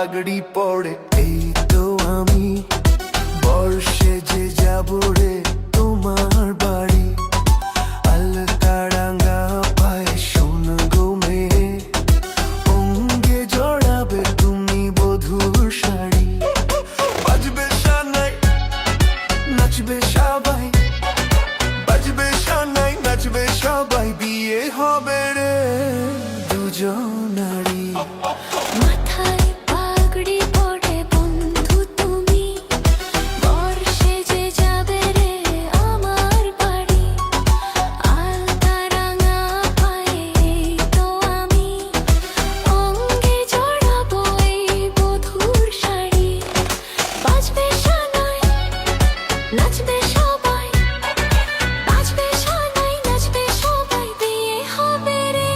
পাগড়ি পড়ে এই তো আমি বর্ষে যে যাব রে তোমার বাড়ি আলতারাঙ্গা পায়ে সোন গো মেয়ে অঙ্গে জড়াবে তুমি বধুর শাড়ি বাজবে শানাই নাচবে সবাই বাজবে শানাই নাচবে সবাই বিয়ে হবে রে দুজনারই মাথায় পাগড়ি পড়ে বন্ধু তুমি বর্ষে যে যাবে রে আমার বাড়ি আলতারাঙ্গা পায়ে এই তো আমি অঙ্গে জড়াবো এই বধুর শাড়ি বাজবে শানাই নাচবে সবাই বাজবে শানাই নাচবে সবাই বিয়ে হবে রে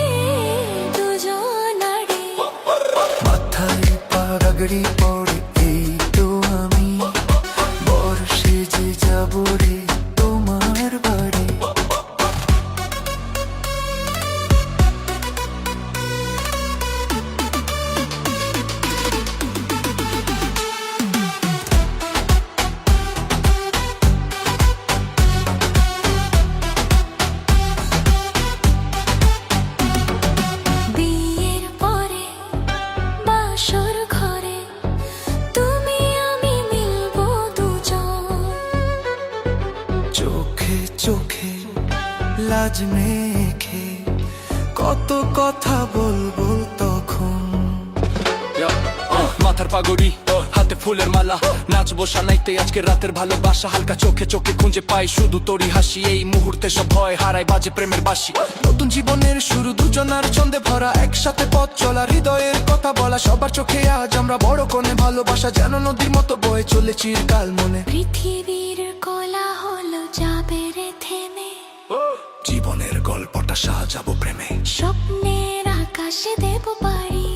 দুজনারই মাথায় পাগড়ি পড়ে এই তো আমি বর্ষে যে যাব রে তোমার বাড়ি বিয়ের পরে বাসর ঘরে তুমি আমি মিলবো দুজন চোখে চোখে লাজ মেখে কত কথা বলবো তখন মাথার পাগড়ি হাতে ফুলের মালা নাচবো সানাইতে আজকে রাতের ভালোবাসা হালকা চোখে চোখে খুঁজে পাই শুধু তোরই হাসি এই মুহূর্তে সব ভয় হারাই বাজে প্রেমের বাসি নতুন জীবনের শুরু দুজনার ছন্দে ভরা একসাথে পথ চলা হৃদয়ের কথা বলা সবার চোখে আজ আমরা বড় কোণে ভালোবাসা যেন নদীর মতো বয়ে চলে চিরকাল মনে পৃথিবীর কোলাহল যাবে রে থেমে জীবনের গল্পটা সাজাবো প্রেমে স্বপ্নের আকাশে দেব পারি